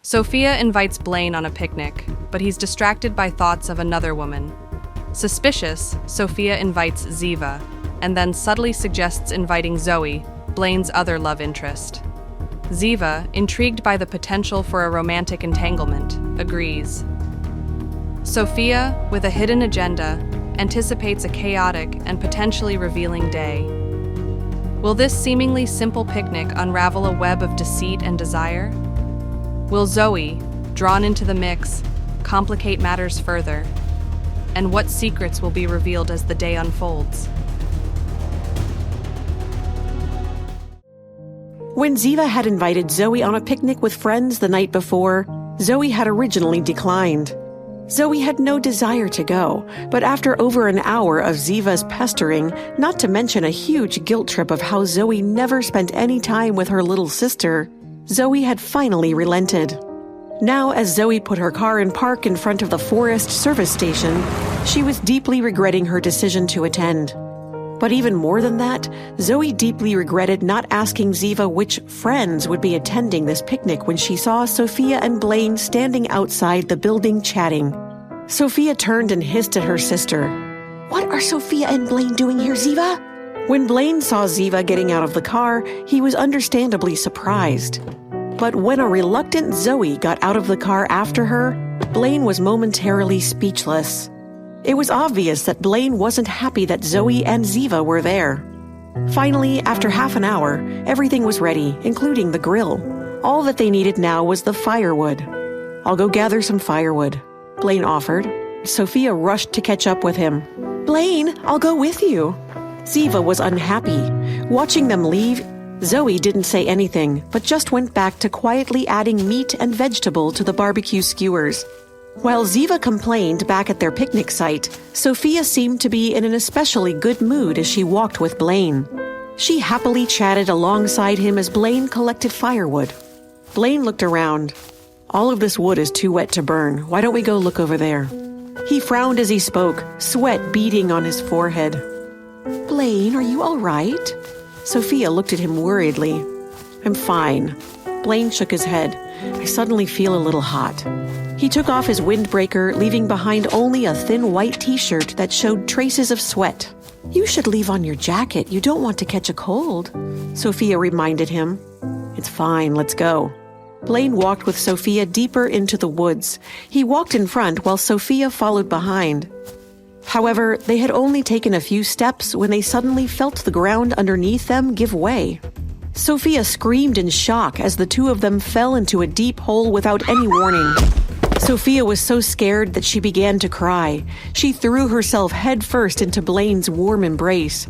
Sophia invites Blaine on a picnic, but he's distracted by thoughts of another woman. Suspicious, Sophia invites Ziva, and then subtly suggests inviting Zoe, Blaine's other love interest. Ziva, intrigued by the potential for a romantic entanglement, agrees. Sophia, with a hidden agenda, anticipates a chaotic and potentially revealing day. Will this seemingly simple picnic unravel a web of deceit and desire? Will Zoe, drawn into the mix, complicate matters further? And what secrets will be revealed as the day unfolds? When Ziva had invited Zoe on a picnic with friends the night before, Zoe had originally declined. Zoe had no desire to go, but after over an hour of Ziva's pestering, not to mention a huge guilt trip of how Zoe never spent any time with her little sister, Zoe had finally relented. Now, as Zoe put her car in park in front of the forest service station, she was deeply regretting her decision to attend. But even more than that, Zoe deeply regretted not asking Ziva which friends would be attending this picnic when she saw Sophia and Blaine standing outside the building chatting. Sophia turned and hissed at her sister. "What are Sophia and Blaine doing here, Ziva?" When Blaine saw Ziva getting out of the car, he was understandably surprised. But when a reluctant Zoe got out of the car after her, Blaine was momentarily speechless. It was obvious that Blaine wasn't happy that Zoe and Ziva were there. Finally, after half an hour, everything was ready, including the grill. All that they needed now was the firewood. "I'll go gather some firewood," Blaine offered. Sophia rushed to catch up with him. "Blaine, I'll go with you." Ziva was unhappy. Watching them leave, Zoe didn't say anything, but just went back to quietly adding meat and vegetable to the barbecue skewers. While Ziva complained back at their picnic site, Sophia seemed to be in an especially good mood as she walked with Blaine. She happily chatted alongside him as Blaine collected firewood. Blaine looked around. "All of this wood is too wet to burn. Why don't we go look over there?" He frowned as he spoke, sweat beading on his forehead. "Blaine, are you all right?" Sophia looked at him worriedly. "I'm fine." Blaine shook his head. "I suddenly feel a little hot." He took off his windbreaker, leaving behind only a thin white t-shirt that showed traces of sweat. "You should leave on your jacket. You don't want to catch a cold," Sophia reminded him. "It's fine, let's go." Blaine walked with Sophia deeper into the woods. He walked in front while Sophia followed behind. However, they had only taken a few steps when they suddenly felt the ground underneath them give way. Sophia screamed in shock as the two of them fell into a deep hole without any warning. Sophia was so scared that she began to cry. She threw herself headfirst into Blaine's warm embrace.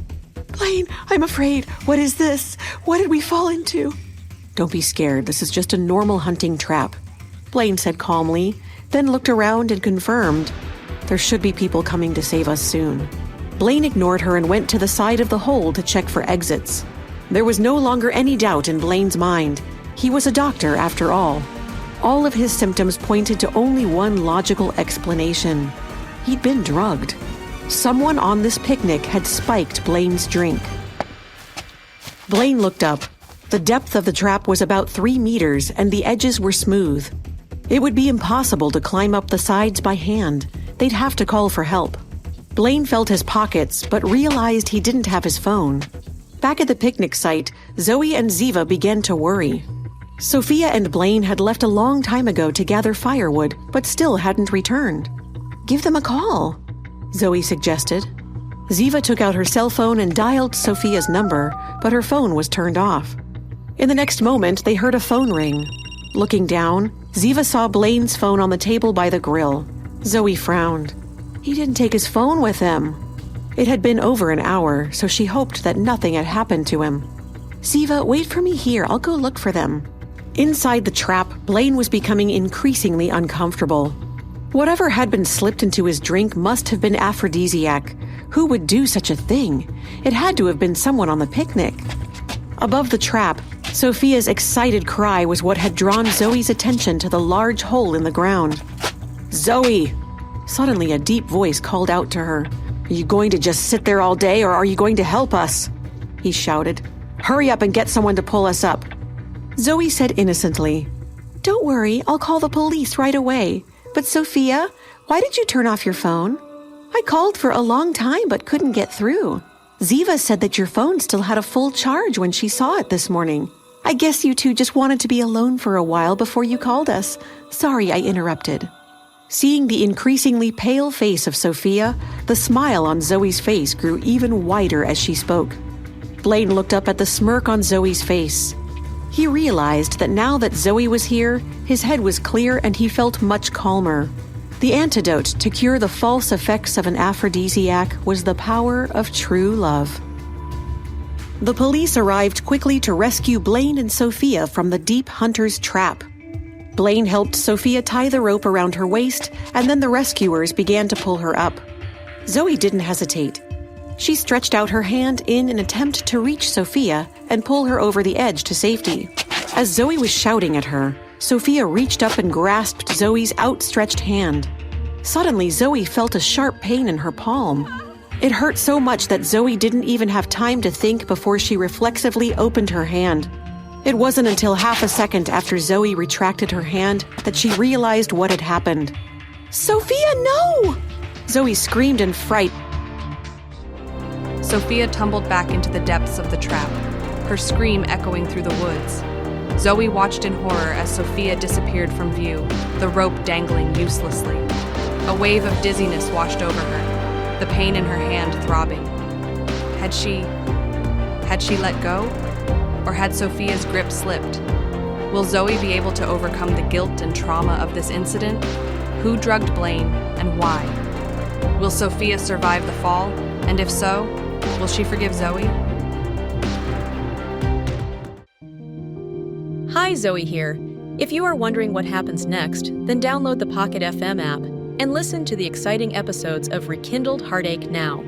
"Blaine, I'm afraid. What is this? What did we fall into?" "Don't be scared. This is just a normal hunting trap," Blaine said calmly, then looked around and confirmed. "There should be people coming to save us soon." Blaine ignored her and went to the side of the hole to check for exits. There was no longer any doubt in Blaine's mind. He was a doctor, after all. All of his symptoms pointed to only one logical explanation. He'd been drugged. Someone on this picnic had spiked Blaine's drink. Blaine looked up. The depth of the trap was about 3 meters, and the edges were smooth. It would be impossible to climb up the sides by hand. They'd have to call for help. Blaine felt his pockets, but realized he didn't have his phone. Back at the picnic site, Zoe and Ziva began to worry. Sophia and Blaine had left a long time ago to gather firewood, but still hadn't returned. "Give them a call," Zoe suggested. Ziva took out her cell phone and dialed Sophia's number, but her phone was turned off. In the next moment, they heard a phone ring. Looking down, Ziva saw Blaine's phone on the table by the grill. Zoe frowned. He didn't take his phone with him. It had been over an hour, so she hoped that nothing had happened to him. "Ziva, wait for me here. I'll go look for them." Inside the trap, Blaine was becoming increasingly uncomfortable. Whatever had been slipped into his drink must have been aphrodisiac. Who would do such a thing? It had to have been someone on the picnic. Above the trap, Sophia's excited cry was what had drawn Zoe's attention to the large hole in the ground. "Zoe!" Suddenly a deep voice called out to her. "Are you going to just sit there all day, or are you going to help us?" He shouted. "Hurry up and get someone to pull us up." Zoe said innocently, Don't worry, I'll call the police right away. But Sophia, why did you turn off your phone? I called for a long time but couldn't get through. Ziva said that your phone still had a full charge when she saw it this morning. I guess you two just wanted to be alone for a while before you called us. Sorry I interrupted. Seeing the increasingly pale face of Sophia, the smile on Zoe's face grew even wider as she spoke. Blaine looked up at the smirk on Zoe's face. He realized that now that Zoe was here, his head was clear and he felt much calmer. The antidote to cure the false effects of an aphrodisiac was the power of true love. The police arrived quickly to rescue Blaine and Sophia from the deep hunter's trap. Blaine helped Sophia tie the rope around her waist, and then the rescuers began to pull her up. Zoe didn't hesitate. She stretched out her hand in an attempt to reach Sophia and pull her over the edge to safety. As Zoe was shouting at her, Sophia reached up and grasped Zoe's outstretched hand. Suddenly, Zoe felt a sharp pain in her palm. It hurt so much that Zoe didn't even have time to think before she reflexively opened her hand. It wasn't until half a second after Zoe retracted her hand that she realized what had happened. "Sophia, no!" Zoe screamed in fright. Sophia tumbled back into the depths of the trap, her scream echoing through the woods. Zoe watched in horror as Sophia disappeared from view, the rope dangling uselessly. A wave of dizziness washed over her, the pain in her hand throbbing. Had she let go? Or had Sophia's grip slipped? Will Zoe be able to overcome the guilt and trauma of this incident? Who drugged Blaine and why? Will Sophia survive the fall? And if so, will she forgive Zoe? Hi, Zoe here. If you are wondering what happens next, then download the Pocket FM app and listen to the exciting episodes of Rekindled Heartache now.